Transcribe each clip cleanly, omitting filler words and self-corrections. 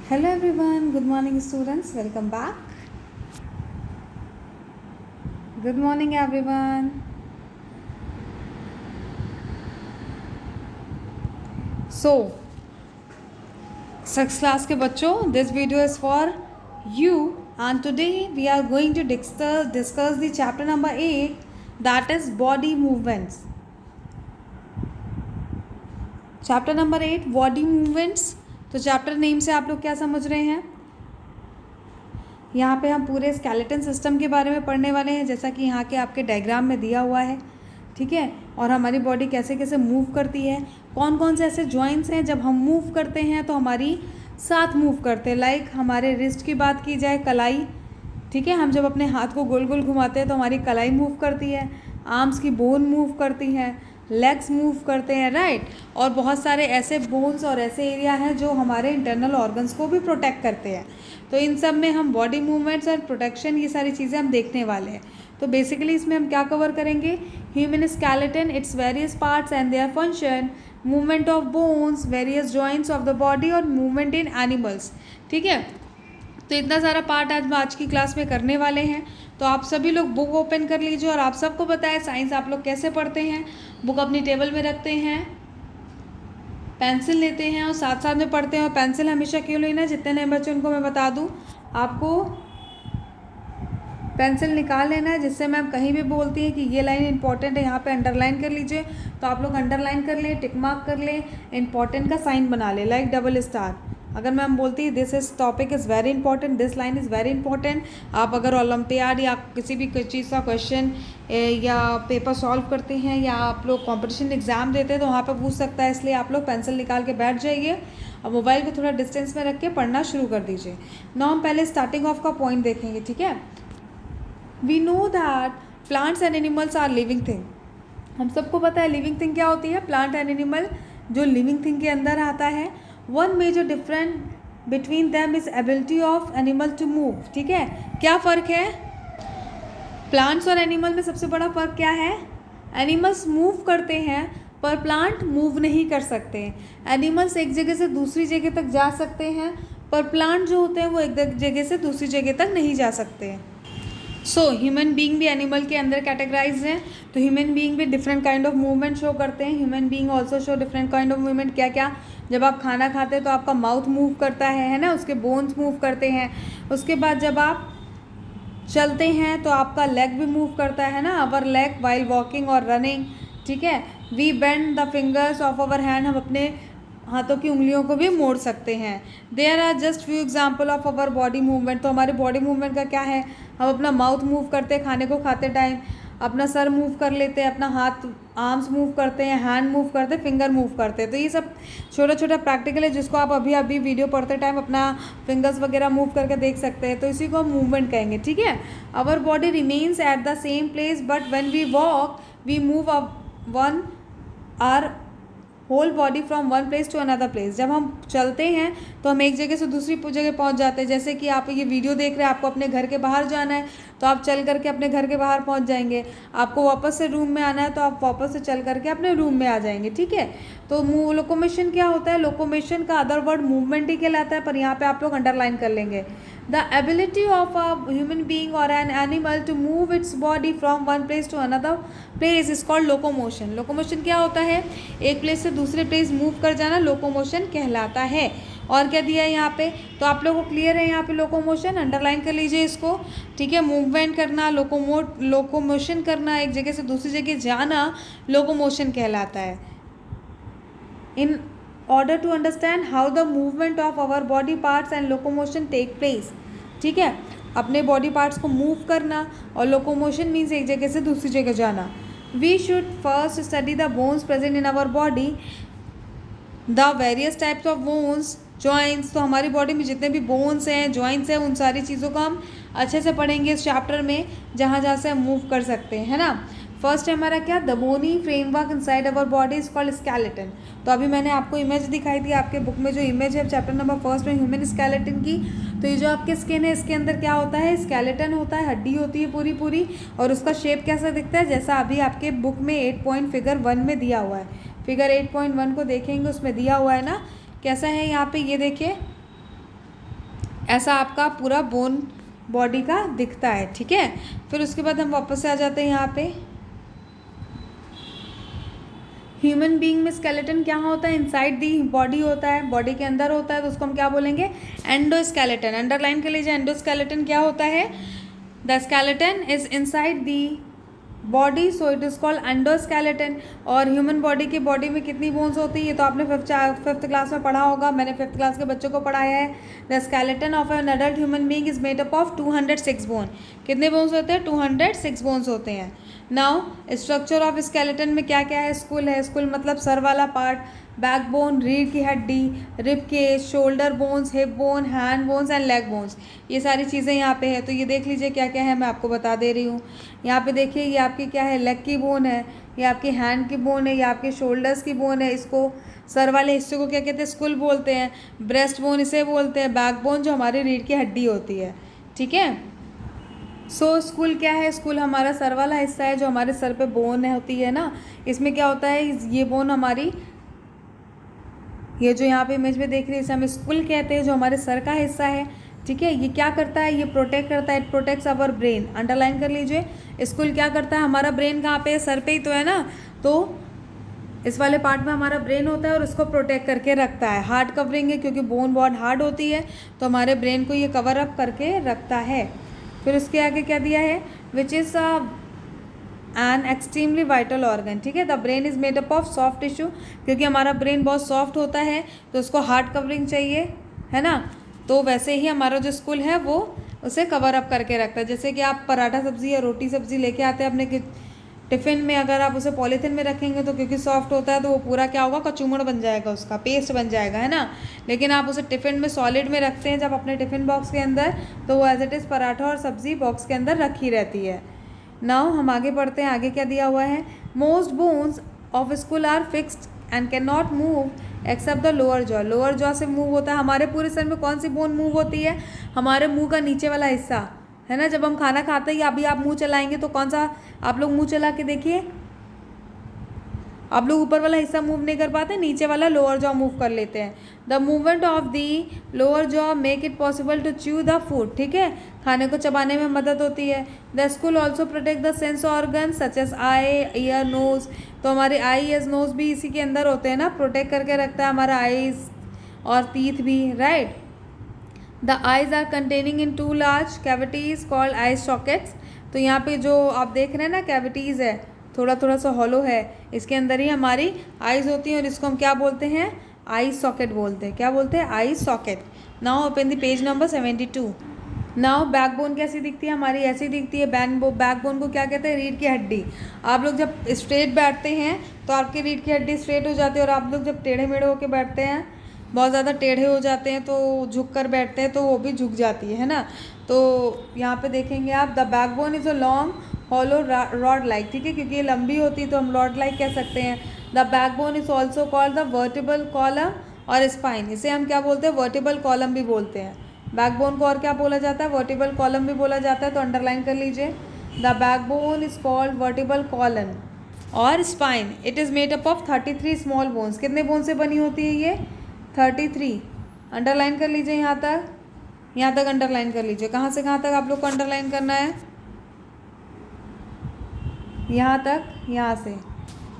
Hello everyone, good morning students, welcome back. Good morning everyone. So, 6th class के बच्चों, this video is for you and today we are going to discuss the chapter number 8, that is body movements. Chapter number 8, body movements. तो chapter name से आप लोग क्या समझ रहे हैं? यहाँ पे हम पूरे स्केलेटन सिस्टम के बारे में पढ़ने वाले हैं, जैसा कि यहाँ के आपके डायग्राम में दिया हुआ है, ठीक है। और हमारी बॉडी कैसे कैसे मूव करती है, कौन कौन से ऐसे जॉइंट्स हैं जब हम मूव करते हैं तो हमारी साथ मूव करते हैं। लाइक हमारे रिस्ट की बात की जाए, कलाई, ठीक है। हम जब अपने हाथ को गोल गोल घुमाते हैं तो हमारी कलाई मूव करती है, आर्म्स की बोन मूव करती हैं, लेग्स मूव करते हैं, राइट। और बहुत सारे ऐसे बोन्स और ऐसे एरिया हैं जो हमारे इंटरनल ऑर्गन्स को भी प्रोटेक्ट करते हैं। तो इन सब में हम बॉडी मूवमेंट्स और प्रोटेक्शन, ये सारी चीज़ें हम देखने वाले हैं। तो बेसिकली इसमें हम क्या कवर करेंगे? Human skeleton, its various parts and their function, movement of bones, various joints of the body और मूवमेंट इन एनिमल्स, ठीक है। तो इतना सारा पार्ट आज की क्लास में करने वाले हैं। तो आप सभी लोग बुक ओपन कर लीजिए और आप सबको पता है साइंस आप लोग कैसे पढ़ते हैं। बुक अपनी टेबल में रखते हैं, पेंसिल लेते हैं और साथ साथ में पढ़ते हैं। और पेंसिल हमेशा क्यों लेना, जितने नए बच्चे उनको मैं बता दूं, आपको पेंसिल निकाल लेना है। जिससे मैम कहीं भी बोलती है कि ये लाइन इंपॉर्टेंट है, यहाँ पे अंडरलाइन कर लीजिए, तो आप लोग अंडरलाइन कर लें, टिक मार्क कर लें, इंपॉर्टेंट का साइन बना लें, लाइक डबल स्टार। अगर मैम बोलती है this is topic is very important, this line is very important, आप अगर ओलंपियाड या किसी भी चीज़ का क्वेश्चन या पेपर सॉल्व करते हैं या आप लोग कॉम्पिटिशन एग्जाम देते हैं तो वहाँ पर पूछ सकता है, इसलिए आप लोग पेंसिल निकाल के बैठ जाइए और मोबाइल को थोड़ा डिस्टेंस में रख के पढ़ना शुरू कर दीजिए। नाउ हम पहले स्टार्टिंग ऑफ का पॉइंट देखेंगे, ठीक है। We know that plants and animals are living thing. हम सबको पता है लिविंग थिंग क्या होती है। प्लांट एंड एनिमल जो लिविंग थिंग के अंदर आता है। One major different between them is ability of animal to move, ठीक है। क्या फ़र्क है प्लांट्स और एनिमल में? सबसे बड़ा फ़र्क क्या है? एनिमल्स मूव करते हैं पर प्लांट मूव नहीं कर सकते। एनिमल्स एक जगह से दूसरी जगह तक जा सकते हैं पर प्लांट जो होते हैं वो एक जगह से दूसरी जगह तक नहीं जा सकते। सो ह्यूमन बीइंग भी एनिमल के अंदर कैटेगराइज हैं। तो ह्यूमन बीइंग भी different kind of movement show करते हैं। Human being also show different kind of movement. क्या क्या? जब आप खाना खाते हैं तो आपका माउथ मूव करता है ना, उसके बोन्स मूव करते हैं। उसके बाद जब आप चलते हैं तो आपका लेग भी मूव करता है ना, अवर लेग वाइल वॉकिंग और रनिंग, ठीक है। We bend the fingers of our hand, हम अपने हाथों की उंगलियों को भी मोड़ सकते हैं। There are just few example of our body movement. तो हमारे बॉडी मूवमेंट का क्या है? हम अपना माउथ मूव करते हैं खाने को खाते टाइम, अपना सर मूव कर लेते हैं, अपना हाथ आर्म्स मूव करते हैं, हैंड मूव करते हैं, फिंगर मूव करते हैं। तो ये सब छोटा छोटा प्रैक्टिकल है जिसको आप अभी अभी वीडियो पढ़ते टाइम अपना फिंगर्स वगैरह मूव करके देख सकते हैं। तो इसी को हम मूवमेंट कहेंगे, ठीक है। Our body remains at the same place but when we walk we move up one our whole body from one place to another place. जब हम चलते हैं तो हम एक जगह से दूसरी जगह पहुंच जाते हैं। जैसे कि आप ये वीडियो देख रहे हैं, आपको अपने घर के बाहर जाना है तो आप चल करके अपने घर के बाहर पहुंच जाएंगे। आपको वापस से रूम में आना है तो आप वापस से चल करके अपने रूम में आ जाएंगे, ठीक है। तो लोकोमोशन क्या होता है? लोकोमोशन का अदर वर्ड मूवमेंट ही कहलाता है, पर यहाँ पे आप लोग अंडरलाइन कर लेंगे। The ability of a human being और an animal to move its body from one place to another place is called locomotion. Locomotion क्या होता है? एक प्लेस से दूसरे प्लेस मूव कर जाना लोकोमोशन कहलाता है। और क्या दिया है यहाँ पे? तो आप लोगों को क्लियर है यहाँ पे लोकोमोशन, अंडरलाइन कर लीजिए इसको, ठीक है। मूवमेंट करना, लोकोमोशन करना, एक जगह से दूसरी जगह जाना लोकोमोशन कहलाता है। इन order to understand how the movement of our body parts and locomotion take place, ठीक है। अपने बॉडी पार्ट्स को मूव करना और लोकोमोशन मीन्स एक जगह से दूसरी जगह जाना। We should first study the bones present in our body, the various types of bones, joints. तो हमारी बॉडी में जितने भी बोन्स हैं, जॉइंट्स हैं, उन सारी चीज़ों को हम अच्छे से पढ़ेंगे इस चैप्टर में, जहाँ जहाँ से हम मूव कर सकते हैं, है ना। फर्स्ट है हमारा क्या? The bony framework inside our body is called skeleton. तो अभी मैंने आपको इमेज दिखाई थी, आपके बुक में जो इमेज है चैप्टर नंबर फर्स्ट में ह्यूमन स्केलेटन की। तो ये जो आपके स्किन है इसके अंदर क्या होता है? स्केलेटन होता है, हड्डी होती है पूरी पूरी। और उसका शेप कैसा दिखता है? जैसा अभी आपके बुक में 8.1 में दिया हुआ है। फिगर 8.1 को देखेंगे, उसमें दिया हुआ है ना कैसा है। यहाँ पे ये देखिए, ऐसा आपका पूरा बोन बॉडी का दिखता है, ठीक है। फिर उसके बाद हम वापस से आ जाते हैं यहाँ पे। ह्यूमन बीइंग में स्केलेटन क्या होता है, इनसाइड दी बॉडी होता है, बॉडी के अंदर होता है, तो उसको हम क्या बोलेंगे, एंडोस्केलेटन। अंडरलाइन कर लीजिए, एंडोस्केलेटन क्या होता है, the skeleton is inside the body, so it is called endoskeleton. और ह्यूमन बॉडी की बॉडी में कितनी बोन्स होती है, ये तो आपने फिफ्थ क्लास में पढ़ा होगा, मैंने फिफ्थ क्लास के बच्चों को पढ़ाया है। The skeleton of an adult human being is made up of 206 bone. कितने बोन्स होते हैं, 206 बोन्स होते हैं। नाउ स्ट्रक्चर ऑफ स्केलेटन में क्या क्या है, स्कुल है, स्कुल मतलब सर वाला पार्ट, बैकबोन रीढ़ की हड्डी, rib cage, shoulder bones, hip bone, hand bones and leg bones, ये सारी चीज़ें यहाँ पे है। तो ये देख लीजिए क्या क्या है, मैं आपको बता दे रही हूँ। यहाँ पे देखिए ये आपकी क्या है, लेग की बोन है, ये आपकी हैंड की बोन है, ये आपके शोल्डर्स की बोन है। इसको सर वाले हिस्से को क्या कहते हैं, स्कुल बोलते हैं। ब्रेस्ट बोन इसे बोलते हैं। बैकबोन जो हमारी रीढ़ की हड्डी होती है, ठीक है। सो स्कुल क्या है, स्कुल हमारा सर वाला हिस्सा है, जो हमारे सर पे बोन होती है ना, इसमें क्या होता है, ये बोन हमारी, ये जो यहाँ पे इमेज में देख रही है इसे हम स्कुल कहते हैं, जो हमारे सर का हिस्सा है, ठीक है। ये क्या करता है, ये प्रोटेक्ट करता है, it protects our brain. Underline कर लीजिए, स्कुल क्या करता है, हमारा ब्रेन कहाँ पे है, सर पे ही तो है ना, तो इस वाले पार्ट में हमारा ब्रेन होता है और उसको प्रोटेक्ट करके रखता है। हार्ड कवरिंग है, क्योंकि बोन बहुत हार्ड होती है, तो हमारे ब्रेन को ये कवर अप करके रखता है। फिर उसके आगे क्या दिया है, which is an extremely vital organ, ठीक है। The brain is made up of soft tissue, क्योंकि हमारा ब्रेन बहुत सॉफ्ट होता है तो उसको हार्ड कवरिंग चाहिए, है ना। तो वैसे ही हमारा जो स्कुल है वो उसे कवर अप करके रखता है। जैसे कि आप पराठा सब्जी या रोटी सब्जी लेके आते हैं अपने टिफ़िन में, अगर आप उसे पॉलीथिन में रखेंगे तो क्योंकि सॉफ्ट होता है तो वो पूरा क्या होगा, कचूमड़ बन जाएगा, उसका पेस्ट बन जाएगा, है ना। लेकिन आप उसे टिफ़िन में सॉलिड में रखते हैं जब अपने टिफ़िन बॉक्स के अंदर, तो वो एज इट इज़ पराठा और सब्ज़ी बॉक्स के अंदर रखी रहती है। नाउ हम आगे बढ़ते हैं, आगे क्या दिया हुआ है, most bones of skull are fixed and can not move except the lower jaw. Lower jaw से मूव होता है। हमारे पूरे सर में कौन सी बोन मूव होती है, हमारे मुंह का नीचे वाला हिस्सा, है ना। जब हम खाना खाते हैं, अभी आप मुंह चलाएंगे तो कौन सा, आप लोग मुंह चला के देखिए, आप लोग ऊपर वाला हिस्सा मूव नहीं कर पाते, नीचे वाला लोअर जॉ मूव कर लेते हैं। The movement of the lower jaw make it possible to chew the food, ठीक है, खाने को चबाने में मदद होती है। The skull also protect the sense organ such as eye, ear, nose. तो हमारे आई, ईयर्स, नोज भी इसी के अंदर होते हैं ना, प्रोटेक्ट करके रखता है हमारा आईज और टीथ भी, right. The eyes are containing in 2 large cavities called eye sockets. तो यहाँ पे जो आप देख रहे हैं ना, कैविटीज़ है, थोड़ा थोड़ा सा हॉलो है, इसके अंदर ही हमारी आईज होती हैं और इसको हम क्या बोलते हैं, आई सॉकेट बोलते हैं। क्या बोलते हैं, आई socket. Now open the page number 72। Now backbone कैसी दिखती है हमारी, ऐसी दिखती है। बैकबोन को क्या कहते हैं, रीढ़ की हड्डी। आप लोग जब स्ट्रेट बैठते हैं तो आपकी रीढ़ की हड्डी स्ट्रेट हो जाती है, और आप लोग जब टेढ़े मेढ़े होकर बैठते हैं, बहुत ज़्यादा टेढ़े हो जाते हैं, तो झुक कर बैठते हैं, तो वो भी झुक जाती है ना। तो यहाँ पे देखेंगे आप, the backbone is a long hollow rod like, ठीक है, क्योंकि ये लंबी होती है तो हम रॉड लाइक कह सकते हैं। The backbone is also called the vertebral column और स्पाइन। इसे हम क्या बोलते हैं, वर्टिबल कॉलम भी बोलते हैं। बैकबोन को और क्या बोला जाता है, वर्टिबल कॉलम भी बोला जाता है। तो अंडरलाइन कर लीजिए, the backbone is called vertebral column और spine. It is made up of 33 small bones. कितने बोन से बनी होती है ये, 33। अंडरलाइन कर लीजिए, यहाँ तक अंडरलाइन कर लीजिए। कहाँ से कहाँ तक आप लोग को अंडरलाइन करना है, यहाँ तक, यहाँ से।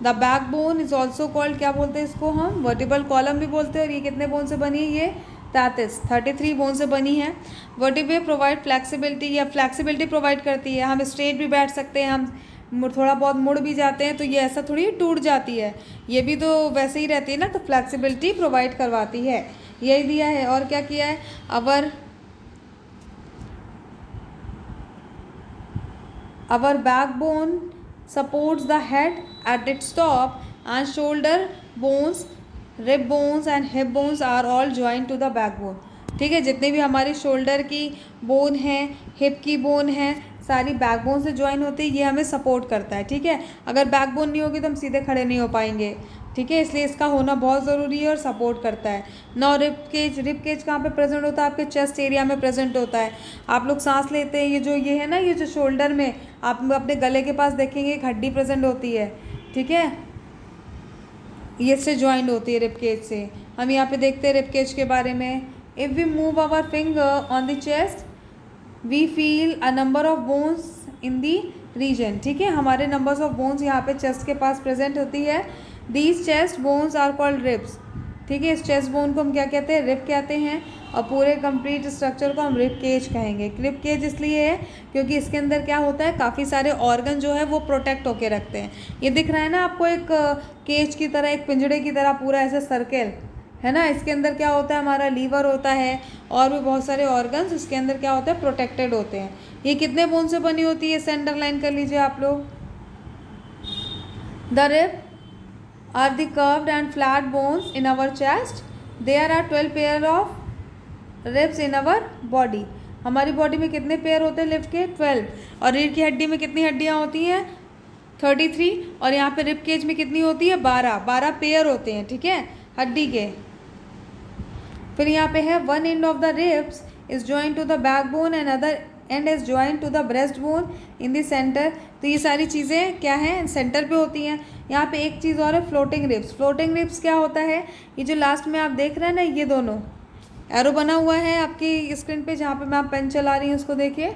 The backbone is also called, क्या बोलते हैं इसको हम, वर्टिबल कॉलम भी बोलते हैं। और ये कितने बोन से बनी है, ये 33 बोन से बनी है। वर्टिब्रे प्रोवाइड फ्लैक्सिबिलिटी, या फ्लैक्सिबिलिटी प्रोवाइड करती है। हम स्ट्रेट भी बैठ सकते हैं, हम थोड़ा बहुत मुड़ भी जाते हैं, तो ये ऐसा थोड़ी टूट जाती है, ये भी तो वैसे ही रहती है ना, तो फ्लैक्सिबिलिटी प्रोवाइड करवाती है। यही दिया है। और क्या किया है, our backbone supports the head at its top, and shoulder bones, rib bones and hip bones are all joined to the backbone, ठीक है। जितने भी हमारे शोल्डर की बोन है, हिप की बोन है, सारी बैकबोन से ज्वाइन होती है, ये हमें सपोर्ट करता है, ठीक है। अगर बैकबोन नहीं होगी तो हम सीधे खड़े नहीं हो पाएंगे, ठीक है, इसलिए इसका होना बहुत ज़रूरी है और सपोर्ट करता है। नौ रिब केज कहाँ पे प्रेजेंट होता है, आपके चेस्ट एरिया में प्रेजेंट होता है। आप लोग सांस लेते हैं, ये है ना, ये जो शोल्डर में आप अपने गले के पास देखेंगे एक हड्डी प्रेजेंट होती है, ठीक है, ये इससे ज्वाइंट होती है रिब केज से। हम यहाँ पे देखते हैं रिब केज के बारे में, if we move our finger on the chest we feel a number of bones in the region, ठीक है, हमारे नंबर्स ऑफ बोन्स यहाँ पे चेस्ट के पास प्रेजेंट होती है। These chest bones are called ribs, ठीक है, इस चेस्ट बोन को हम क्या कहते हैं, रिब कहते हैं, और पूरे कंप्लीट स्ट्रक्चर को हम रिब केज कहेंगे। रिब केज इसलिए है क्योंकि इसके अंदर क्या होता है, काफ़ी सारे ऑर्गन जो है वो प्रोटेक्ट होके रखते हैं। ये दिख रहा है ना आपको, एक केज की तरह, एक पिंजड़े की तरह पूरा ऐसे सर्कल है ना, इसके अंदर क्या होता है, हमारा लीवर होता है और भी बहुत सारे ऑर्गन्स इसके अंदर क्या होता है, प्रोटेक्टेड होते हैं। ये कितने बोन से बनी होती है, इसे अंडरलाइन कर लीजिए आप लोग। The rib are the curved and flat bones in our chest. There are 12 pair of ribs in our body. हमारी बॉडी में कितने पेयर होते हैं लिफ्ट के, 12। और रीढ़ की हड्डी में कितनी हड्डियाँ होती हैं, 33। और यहाँ पे रिब केज में कितनी होती है, 12 पेयर होते हैं, ठीक है, हड्डी के। फिर यहाँ पे है one end of the ribs is joint to the back bone and other end is joint to the breast bone in the centre. तो ये सारी चीज़ें क्या हैं, सेंटर पे होती हैं। यहाँ पे एक चीज़ और है, फ्लोटिंग रिब्स। फ्लोटिंग रिब्स क्या होता है, ये जो लास्ट में आप देख रहे हैं ना, ये दोनों एरो बना हुआ है आपकी स्क्रीन पे, जहाँ पे मैं आप पेन चला रही हूँ उसको देखिए,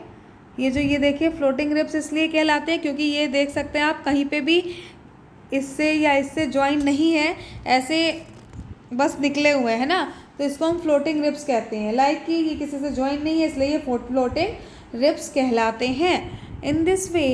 ये देखिए फ्लोटिंग रिब्स इसलिए कहलाते हैं क्योंकि ये देख सकते हैं आप कहीं पे भी इससे या इससे ज्वाइन नहीं है, ऐसे बस निकले हुए हैं ना, तो इसको हम फ्लोटिंग रिब्स कहते हैं। लाइक कि ये किसी से ज्वाइन नहीं है इसलिए ये फ्लोटिंग रिब्स कहलाते हैं। In this way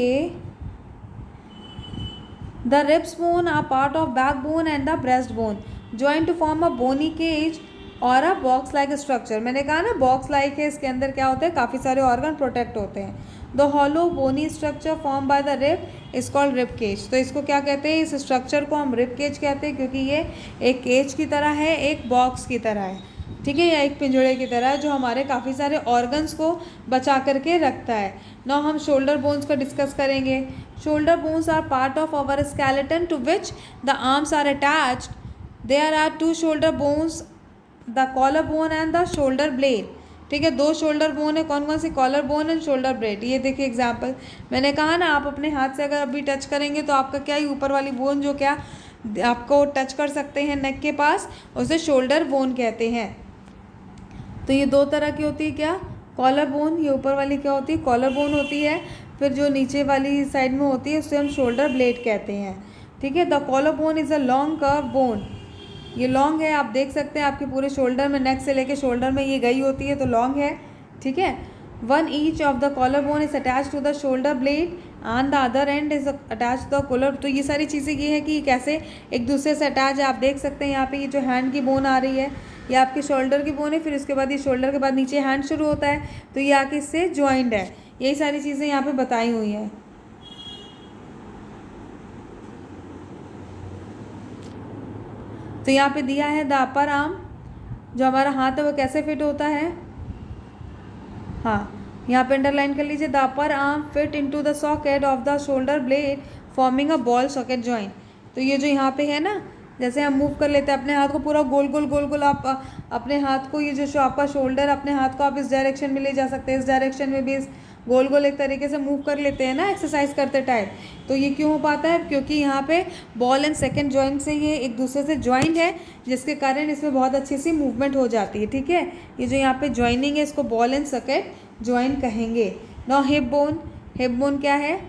the ribs bone are part of back bone and the breast bone join to form a bony cage और अ बॉक्स लाइक स्ट्रक्चर। मैंने कहा ना बॉक्स लाइक है, इसके अंदर क्या होता है, काफ़ी सारे ऑर्गन प्रोटेक्ट होते हैं। The hollow bony structure form by the rib is called rib cage. तो इसको क्या कहते हैं, इस स्ट्रक्चर को हम रिब केज कहते हैं क्योंकि ये एक केज की तरह है, एक बॉक्स की तरह है, ठीक है, या एक पिंजड़े की तरह है जो हमारे काफ़ी सारे ऑर्गन्स को बचा करके रखता है। नाउ हम शोल्डर बोन्स का डिस्कस करेंगे। Shoulder bones are part of our skeleton to which the arms are attached. There are 2 shoulder bones, the collar bone and the shoulder blade, ठीक है, 2 शोल्डर बोन है, कौन कौन सी, collar bone and shoulder blade. ये देखिए example, मैंने कहा ना आप अपने हाथ से अगर अभी टच करेंगे तो आपका क्या ही ऊपर वाली बोन जो क्या आपको टच कर सकते हैं नेक के पास, उसे शोल्डर बोन कहते हैं। तो ये 2 तरह की होती है, क्या, कॉलर बोन, ये ऊपर वाली क्या होती है, कॉलर बोन होती है, फिर जो नीचे वाली साइड में होती है उसे हम शोल्डर ब्लेड कहते हैं, ठीक है। The collar bone is a long curve bone, ये लॉन्ग है, आप देख सकते हैं आपके पूरे शोल्डर में, नेक से लेके शोल्डर में ये गई होती है तो लॉन्ग है, ठीक है। One each of the collar bone is attach to the shoulder blade and the other end is attach the collar. तो ये सारी चीज़ें ये है कि कैसे एक दूसरे से अटैच है। आप देख सकते हैं यहाँ पे ये जो हैंड की बोन आ रही है ये आपके शोल्डर की बोन है, फिर उसके बाद ये शोल्डर के बाद नीचे हैंड शुरू होता है तो ये आके इससे ज्वाइंट है। यही सारी चीज़ें यहाँ पे बताई हुई हैं। तो यहाँ पे दिया है द अपर आर्म, जो हमारा हाथ है वो कैसे फिट होता है, हाँ यहाँ पे अंडरलाइन कर लीजिए, the upper arm fit into the socket of the shoulder blade forming a ball socket joint. तो ये जो यहाँ पे है ना, जैसे हम मूव कर लेते हैं अपने हाथ को पूरा गोल गोल गोल गोल, आप अपने हाथ को, ये जो आपका शोल्डर, अपने हाथ को आप इस डायरेक्शन में ले जा सकते हैं, इस डायरेक्शन में भी इस गोल गोल एक तरीके से मूव कर लेते हैं ना एक्सरसाइज करते टाइम। तो ये क्यों हो पाता है, क्योंकि यहाँ पे बॉल एंड सेकंड जॉइंट से ये एक दूसरे से ज्वाइंट है, जिसके कारण इसमें बहुत अच्छी सी मूवमेंट हो जाती है, ठीक है। ये जो यहाँ पे ज्वाइनिंग है इसको बॉल एंड सेकंड ज्वाइंट कहेंगे। Now hip bone, hip bone क्या है,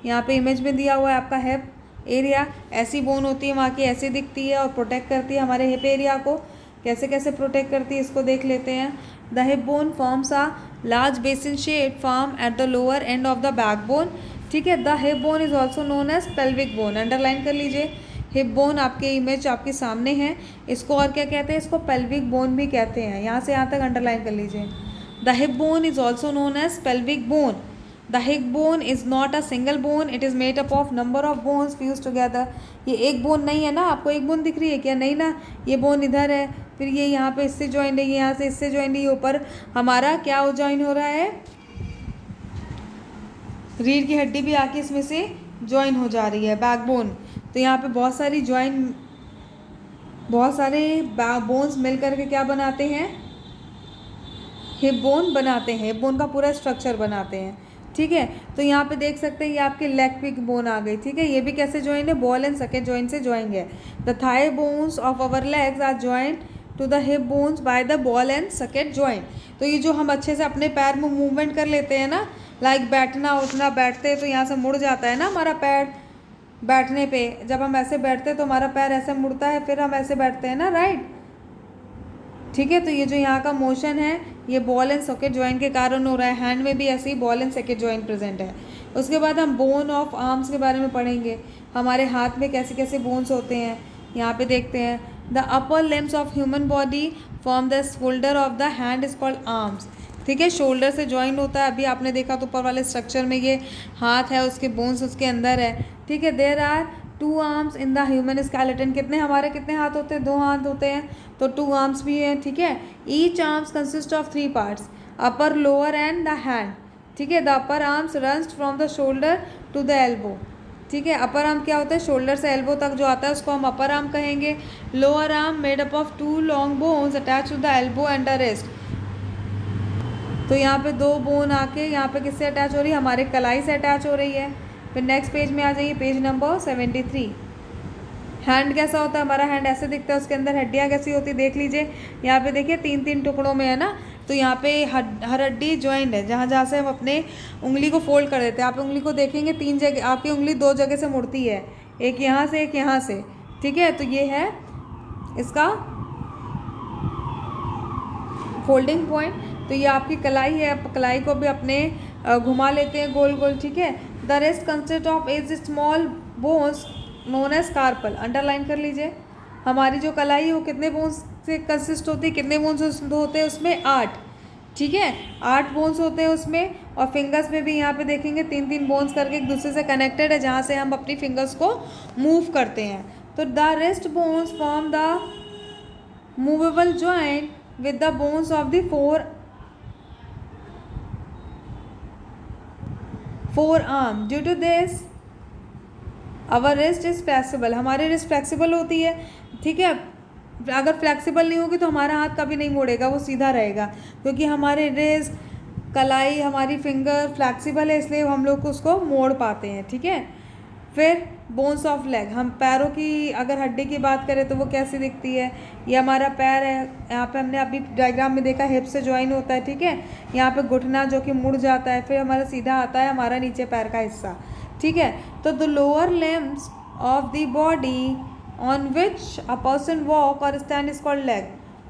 यहाँ पे इमेज में दिया हुआ है आपका हिप एरिया, ऐसी बोन होती है वहाँ की, ऐसी दिखती है और प्रोटेक्ट करती है हमारे हिप एरिया को। कैसे कैसे प्रोटेक्ट करती है इसको देख लेते हैं। The hip bone forms a large basin shape form at the lower end of the back bone, ठीक है। The hip bone is also known as pelvic bone, underline कर लीजिए। हिप बोन आपके इमेज आपके सामने है, इसको और क्या कहते हैं, इसको पेल्विक बोन भी कहते हैं। यहाँ से यहाँ तक अंडरलाइन कर लीजिए। The hip bone is also known as pelvic bone. The hip bone is not a single bone, it is made up of number of bones fused together। ये एक बोन नहीं है ना, आपको एक बोन दिख रही है क्या, नहीं ना, ये बोन इधर है, फिर ये यहाँ पे इससे ज्वाइन है, यहाँ से इससे ज्वाइन है, ये ऊपर हमारा क्या ज्वाइन हो रहा है, रीढ़ की हड्डी भी आके इसमें से ज्वाइन हो जा रही है, बैकबोन। तो यहाँ पे बहुत सारी ज्वाइन, बहुत सारे बोन्स मिल करके क्या बनाते हैं, हिप बोन बनाते हैं, हिप बोन का पूरा स्ट्रक्चर बनाते हैं, ठीक है। तो यहाँ पे देख सकते हैं ये आपके लेग पिक बोन आ गई, ठीक है। ये भी कैसे ज्वाइन है, बॉल एंड सेकंड ज्वाइन से ज्वाइन है। The thigh bones of our legs are joint to the hip bones by the ball and socket joint. तो ये जो हम अच्छे से अपने पैर में मूवमेंट कर लेते हैं ना, लाइक बैठना उठना, बैठते हैं तो यहाँ से मुड़ जाता है ना हमारा पैर बैठने पे, जब हम ऐसे बैठते हैं तो हमारा पैर ऐसे मुड़ता है, फिर हम ऐसे बैठते हैं ना, राइट। ठीक है, तो ये जो यहाँ का मोशन है ये बॉल एंड सॉकेट जॉइंट के कारण हो रहा है। हैंड में भी ऐसे ही ball and socket joint present है। उसके बाद हम बोन ऑफ आर्म्स के बारे में पढ़ेंगे, हमारे हाथ में कैसे कैसे बोन्स होते हैं। यहाँ पे देखते हैं, the upper limbs of human body form the shoulder of the hand is called arms. ठीक है, शोल्डर से ज्वाइन होता है। अभी आपने देखा तो ऊपर वाले स्ट्रक्चर में ये हाथ है, उसके बोन्स उसके अंदर है। ठीक है, there are 2 arms in the human skeleton. कितने हाथ होते हैं? 2 हाथ होते हैं, तो 2 आर्म्स भी हैं। ठीक है, each arms consist of 3 parts, upper lower and the hand. ठीक है, the upper arms runs from the shoulder to the elbow. ठीक है, अपर आर्म क्या होता है? शोल्डर से एल्बो तक जो आता है उसको हम अपर आर्म कहेंगे। Lower arm made up of 2 long bones attach to the elbow and the wrist. तो यहाँ पे 2 बोन आके यहाँ पे किससे अटैच हो रही है? हमारे कलाई से अटैच हो रही है। फिर नेक्स्ट पेज में आ जाइए, पेज नंबर 73। हैंड कैसा होता है? हमारा हैंड ऐसे दिखता है, उसके अंदर हड्डियाँ कैसी होती है देख लीजिए। यहाँ पे देखिए 3-3 टुकड़ों में है ना, तो यहाँ पे हर हड्डी ज्वाइंट है, जहाँ जहाँ से हम अपने उंगली को फोल्ड कर देते हैं। आप उंगली को देखेंगे 3 जगह, आपकी उंगली 2 जगह से मुड़ती है, एक यहाँ से एक यहाँ से। ठीक है, तो ये है इसका फोल्डिंग पॉइंट। तो ये आपकी कलाई है, आप कलाई को भी अपने घुमा लेते हैं गोल गोल। ठीक है, the wrist consist of as small bones known as carpal. Underline कर लीजिए, हमारी जो कलाई है वो कितने बोन्स से कंसिस्ट होती है? कितने बोन्स होते हैं उसमें? 8। ठीक है, 8 बोन्स होते हैं उसमें। और फिंगर्स में भी यहाँ पे देखेंगे 3-3 बोन्स करके एक दूसरे से कनेक्टेड है, जहाँ से हम अपनी फिंगर्स को मूव करते हैं। तो the rest bones form the movable joint with the bones of the forearm. Due to this our wrist is flexible. हमारी रिस्ट फ्लेक्सिबल होती है। ठीक है, अगर फ्लेक्सिबल नहीं होगी तो हमारा हाथ कभी नहीं मुड़ेगा, वो सीधा रहेगा, क्योंकि हमारे रिस्ट, कलाई, हमारी फिंगर फ्लेक्सिबल है, इसलिए हम लोग उसको मोड़ पाते हैं। ठीक है, फिर बोन्स ऑफ लेग, हम पैरों की अगर हड्डी की बात करें तो वो कैसी दिखती है? ये हमारा पैर है, यहाँ पे हमने अभी डायग्राम में देखा हिप से ज्वाइन होता है। ठीक है, यहाँ पे घुटना जो कि मुड़ जाता है, फिर हमारा सीधा आता है हमारा नीचे पैर का हिस्सा। ठीक है, तो the lower limbs of the body on which a person walk और स्टैंड इज कॉल्ड लेग।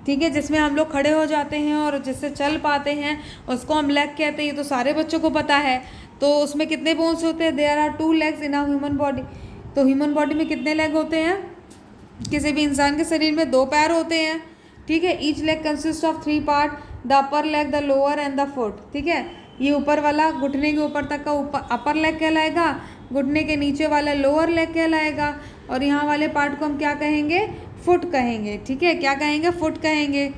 ठीक है, जिसमें हम लोग खड़े हो जाते हैं और जिससे चल पाते हैं उसको हम लेग कहते हैं। ये तो सारे बच्चों को पता है। तो उसमें कितने बोन्स होते हैं? There are 2 legs in a human body. तो ह्यूमन बॉडी में कितने लेग होते हैं? किसी भी इंसान के शरीर में 2 पैर होते हैं। ठीक है, each leg consist of 3 part, the upper leg, the lower and the foot. ठीक है, ये ऊपर वाला घुटने के ऊपर तक का ऊपर अपर लेग कहलाएगा, घुटने के नीचे वाला लोअर लेग कहलाएगा, और यहाँ वाले पार्ट को हम क्या कहेंगे? फुट कहेंगे। ठीक है, क्या कहेंगे? फुट कहेंगे।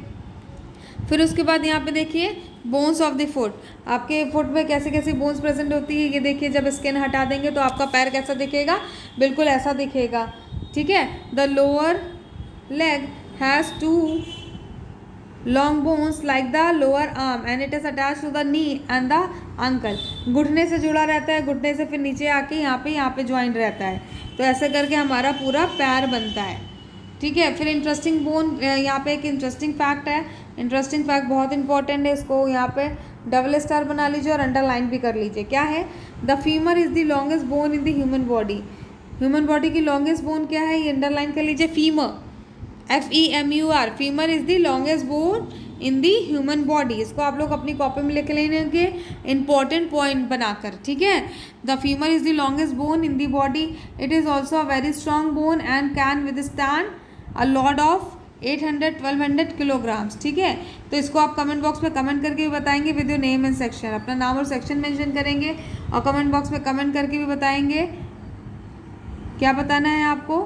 फिर उसके बाद यहाँ पे देखिए बोन्स ऑफ द फुट। आपके फुट में कैसे कैसी बोन्स प्रेजेंट होती है? ये देखिए, जब स्किन हटा देंगे तो आपका पैर कैसा दिखेगा? बिल्कुल ऐसा दिखेगा। ठीक है, the lower leg has 2 long bones like the lower arm and it is attach to the knee and the ankle. घुटने से जुड़ा रहता है, घुटने से फिर नीचे आके यहाँ पे ज्वाइंट रहता है। तो ऐसे करके हमारा पूरा पैर बनता है। ठीक है, फिर इंटरेस्टिंग बोन, यहाँ पे एक इंटरेस्टिंग फैक्ट है। इंटरेस्टिंग फैक्ट बहुत इंपॉर्टेंट है, इसको यहाँ पे डबल स्टार बना लीजिए और अंडरलाइन भी कर लीजिए। क्या है? The femur is the longest bone in the human body. Human body की लॉन्गेस्ट बोन क्या है? ये अंडरलाइन कर लीजिए, femur, FEMUR। Femur is the longest bone in the human body. इसको आप लोग अपनी कॉपी में लिख लेंगे इंपॉर्टेंट पॉइंट बनाकर। ठीक है, the femur is the longest bone in the body. It is also a very strong bone and can withstand a load of 800-1200 kilograms. ठीक है, तो इसको आप कमेंट बॉक्स में कमेंट करके भी बताएंगे with your name and section. अपना नाम और सेक्शन मेंशन करेंगे और कमेंट बॉक्स में कमेंट करके भी बताएंगे। क्या बताना है आपको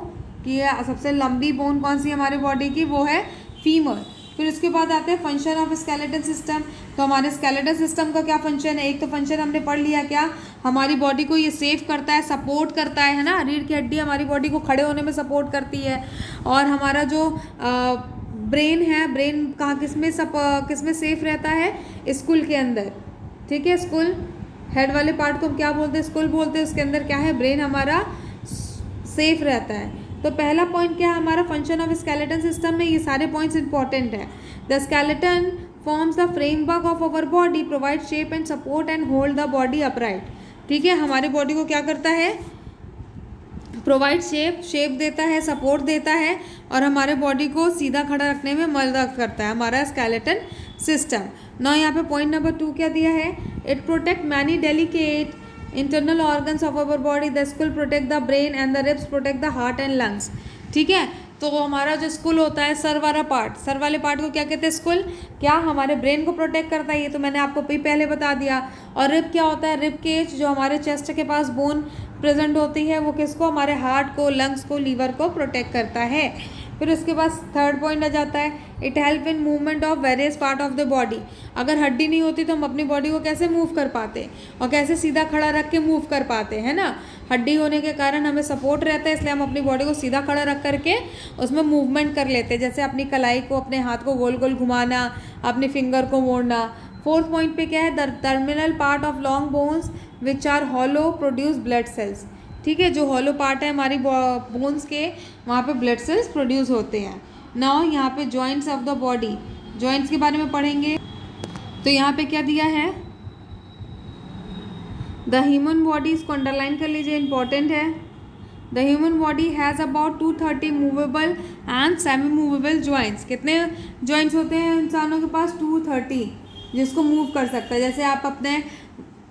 कि सबसे लंबी बोन कौन सी हमारी बॉडी की? वो है फीमर। फिर उसके बाद आते हैं फंक्शन ऑफ स्केलेटन सिस्टम। तो हमारे स्केलेटन सिस्टम का क्या फंक्शन है? एक तो फंक्शन हमने पढ़ लिया, क्या? हमारी बॉडी को ये सेव करता है, सपोर्ट करता है ना। रीढ़ की हड्डी हमारी बॉडी को खड़े होने में सपोर्ट करती है। और हमारा जो ब्रेन है, ब्रेन कहाँ किसमें सेफ रहता है? स्कुल के अंदर। ठीक है, स्कुल हेड वाले पार्ट को हम क्या बोलते हैं? स्कुल बोलते हैं। उसके अंदर क्या है? ब्रेन हमारा सेफ रहता है। तो पहला पॉइंट क्या है हमारा, फंक्शन ऑफ स्केलेटन सिस्टम में ये सारे पॉइंट्स इंपॉर्टेंट है। The skeleton forms the framework of our body, provide shape and support and hold the body upright. ठीक है, हमारे बॉडी को क्या करता है, प्रोवाइड शेप देता है, सपोर्ट देता है और हमारे बॉडी को सीधा खड़ा रखने में मदद करता है हमारा स्केलेटन सिस्टम। ना यहाँ पे पॉइंट नंबर 2 क्या दिया है, it protect many delicate internal organs of our body, the school protect the brain and the ribs protect the heart and lungs. ठीक है, तो हमारा जो स्कुल होता है, सर वाला पार्ट, सर वाले पार्ट को क्या कहते हैं, स्कुल, क्या हमारे ब्रेन को प्रोटेक्ट करता है, ये तो मैंने आपको पहले बता दिया। और रिब क्या होता है, रिब केज जो हमारे चेस्ट के पास बोन प्रेजेंट होती है, वो किसको, हमारे हार्ट को, लंग्स को, लीवर को प्रोटेक्ट करता है। फिर उसके बाद थर्ड पॉइंट आ जाता है, it help in movement of various part of the body. अगर हड्डी नहीं होती तो हम अपनी बॉडी को कैसे मूव कर पाते और कैसे सीधा खड़ा रख के मूव कर पाते, है ना। हड्डी होने के कारण हमें सपोर्ट रहता है, इसलिए हम अपनी बॉडी को सीधा खड़ा रख करके उसमें मूवमेंट कर लेते हैं, जैसे अपनी कलाई को, अपने हाथ को गोल गोल घुमाना, अपनी फिंगर को मोड़ना। फोर्थ पॉइंट पे क्या है, the terminal part of long bones which are hollow produce blood cells. ठीक है, जो हॉलो पार्ट है हमारी बोन्स के, वहाँ पे ब्लड सेल्स प्रोड्यूस होते हैं। नाउ यहाँ पे joints of the body, joints के बारे में पढ़ेंगे। तो यहाँ पे क्या दिया है, द ह्यूमन बॉडी, इसको अंडरलाइन कर लीजिए, इंपॉर्टेंट है। The human body has about 230 movable and semi movable joints. कितने जॉइंट्स होते हैं इंसानों के पास, 230, जिसको मूव कर सकता है। जैसे आप अपने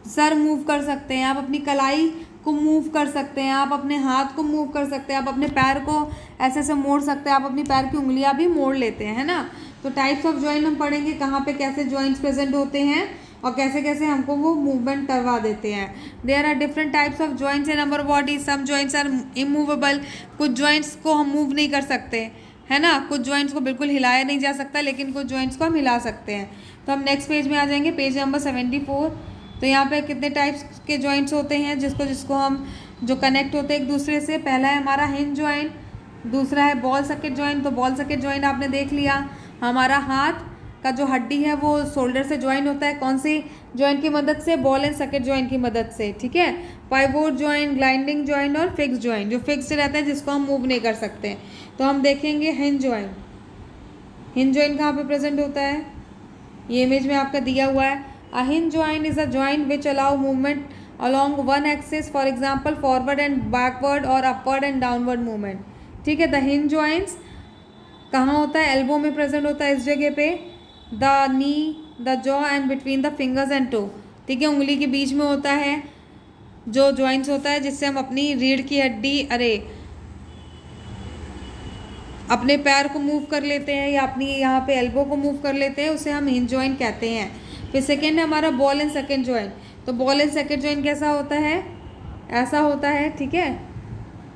सर मूव कर सकते हैं, आप अपनी कलाई को मूव कर सकते हैं, आप अपने हाथ को मूव कर सकते हैं, आप अपने पैर को ऐसे ऐसे मोड़ सकते हैं, आप अपनी पैर की उंगलियां भी मोड़ लेते हैं, है ना। तो टाइप्स ऑफ जॉइंट हम पढ़ेंगे, कहाँ पे कैसे जॉइंट्स प्रेजेंट होते हैं और कैसे कैसे हमको वो मूवमेंट करवा देते हैं। There are different types of joints in our body, some joints are immovable, कुछ जॉइंट्स को हम मूव नहीं कर सकते, है ना। कुछ जॉइंट्स को बिल्कुल हिलाया नहीं जा सकता, लेकिन कुछ जॉइंट्स को हम हिला सकते हैं। तो हम नेक्स्ट पेज में आ जाएंगे, पेज नंबर 74। तो यहाँ पे कितने टाइप्स के जॉइंट्स होते हैं जिसको हम जो कनेक्ट होते हैं एक दूसरे से। पहला है हमारा हिंज जॉइंट, दूसरा है बॉल सकेट जॉइंट। तो बॉल सकेट जॉइंट आपने देख लिया, हमारा हाथ का जो हड्डी है वो शोल्डर से ज्वाइन होता है, कौन सी जॉइंट की मदद से, बॉल एंड सकेट जॉइंट की मदद से। ठीक है, पाइवोट जॉइंट, ग्लाइडिंग जॉइंट और फिक्स जॉइंट, जो फिक्स्ड रहता है जिसको हम मूव नहीं कर सकते। तो हम देखेंगे हिंज जॉइंट। हिंज जॉइंट कहाँ पे प्रेजेंट होता है, ये इमेज में आपका दिया हुआ है। A hinge joint is a joint which allow movement along one axis, for example forward and backward or upward and downward movement। ठीक है, the hinge joints कहाँ होता है, एल्बो में प्रेजेंट होता है, इस जगह पे, the knee, the jaw and between the fingers and toe। ठीक है, उंगली के बीच में होता है जो जॉइंट्स होता है, जिससे हम अपनी रीढ़ की हड्डी, अपने पैर को मूव कर लेते हैं या अपनी यहाँ पे एल्बो को मूव कर लेते हैं, उसे हम हिंज जॉइंट कहते हैं। फिर सेकेंड है हमारा बॉल एंड सेकेंड जॉइंट। तो बॉल एंड सेकेंड जॉइंट कैसा होता है, ऐसा होता है। ठीक है,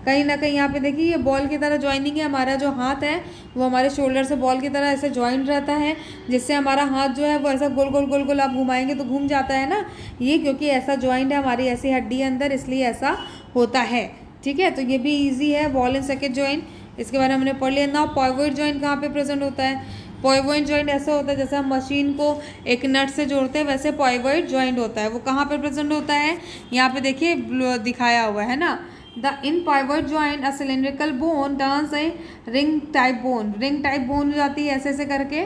कहीं ना कहीं यहाँ पे देखिए ये बॉल की तरह ज्वाइनिंग है, हमारा जो हाथ है वो हमारे शोल्डर से बॉल की तरह ऐसे ज्वाइंट रहता है, जिससे हमारा हाथ जो है वो ऐसा गोल गोल गोल गोल आप घुमाएंगे तो घूम जाता है ना, ये क्योंकि ऐसा ज्वाइंट है हमारी ऐसी हड्डी है अंदर, इसलिए ऐसा होता है। ठीक है, तो ये भी ईजी है, बॉल एंड सेकेंड जॉइंट, इसके बारे में हमने पढ़ लिया। ना पाइवोट जॉइंट कहाँ पे प्रेजेंट होता है, पाइवोट जॉइंट ऐसा होता है जैसे हम मशीन को एक नट से जोड़ते हैं, वैसे पाइवोट जॉइंट होता है। वो कहाँ पे प्रेजेंट होता है, यहाँ पे देखिए दिखाया हुआ है ना। The in pivot joint a cylindrical bone turns a ring type bone. Ring type bone हो जाती है ऐसे ऐसे करके,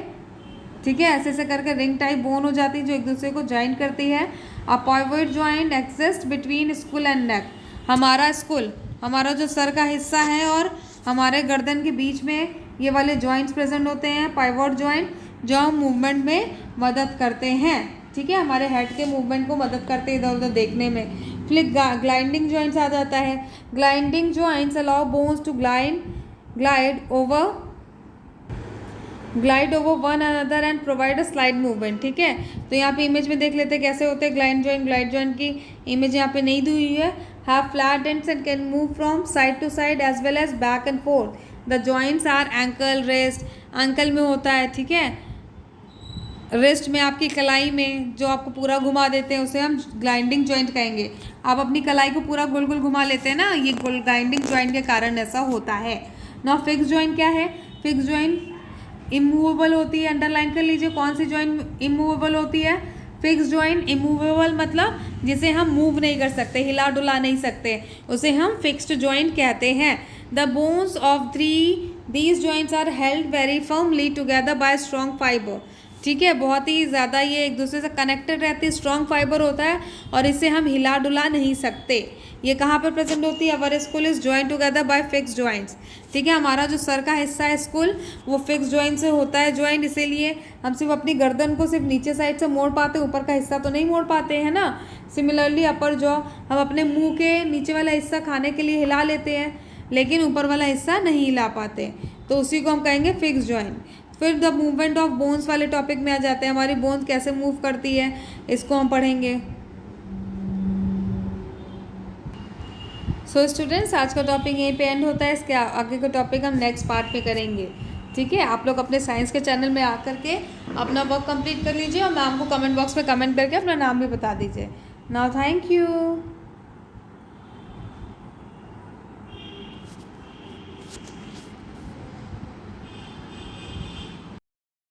ठीक है, ऐसे ऐसे करके रिंग टाइप बोन हो जाती है जो एक दूसरे को ज्वाइन करती है। A pivot joint exist between skull and neck. हमारा स्कुल, हमारा जो सर का हिस्सा है और हमारे गर्दन के बीच में ये वाले जॉइंट्स प्रेजेंट होते हैं, पाइवोट जॉइंट, जो हम मूवमेंट में मदद करते हैं। ठीक है, हमारे हेड के मूवमेंट को मदद करते हैं इधर उधर देखने में। फिर ग्लाइडिंग जॉइंट्स आ जाता है। Gliding joints allow bones to glide over one another and provide a slide movement. ठीक है, तो यहाँ पे इमेज में देख लेते हैं कैसे होते हैं ग्लाइड जॉइंट की इमेज यहाँ पे नहीं दी हुई है। Have flat ends and can move from side to side as well as back and forth. The joints are ankle, wrist, ankle में होता है, ठीक है, रिस्ट में आपकी कलाई में जो आपको पूरा घुमा देते हैं उसे हम ग्लाइडिंग जॉइंट कहेंगे। आप अपनी कलाई को पूरा गोल गोल घुमा लेते हैं ना, ये ग्लाइडिंग जॉइंट के कारण ऐसा होता है ना। फिक्स जॉइंट क्या है, फिक्स जॉइंट इमूवेबल होती है, अंडरलाइन कर लीजिए कौन सी जॉइंट इमूवेबल होती है, फिक्स जॉइंट इमूवेबल मतलब जिसे हम मूव नहीं कर सकते, हिला डुला नहीं सकते, उसे हम फिक्स्ड जॉइंट कहते हैं। The bones of these joints are held very firmly together by strong fibre. ठीक है, बहुत ही ज़्यादा ये एक दूसरे से कनेक्टेड रहती है, स्ट्रॉन्ग फाइबर होता है और इसे हम हिला डुला नहीं सकते। ये कहाँ पर प्रेजेंट होती है? अवर school is joint together by fix joints. ठीक है, हमारा जो सर का हिस्सा है स्कूल वो फिक्स जॉइंट से होता है जॉइंट, इसीलिए हम सिर्फ अपनी गर्दन को सिर्फ नीचे साइड से मोड़ पाते, ऊपर का हिस्सा तो नहीं मोड़ पाते हैं ना। सिमिलरली अपर जॉ हम अपने मुंह के नीचे वाला हिस्सा खाने के लिए हिला लेते हैं, लेकिन ऊपर वाला हिस्सा नहीं हिला पाते, तो उसी को हम कहेंगे फिक्स जॉइंट। फिर द मूवमेंट ऑफ बोन्स वाले टॉपिक में आ जाते हैं, हमारी बोन्स कैसे मूव करती है इसको हम पढ़ेंगे। सो स्टूडेंट्स, आज का टॉपिक यहीं पे एंड होता है, इसके आगे का टॉपिक हम नेक्स्ट पार्ट में करेंगे। ठीक है, आप लोग अपने साइंस के चैनल में आकर के अपना वर्क कंप्लीट कर लीजिए और मैम को कमेंट बॉक्स में कमेंट करके अपना नाम भी बता दीजिए। Now thank you.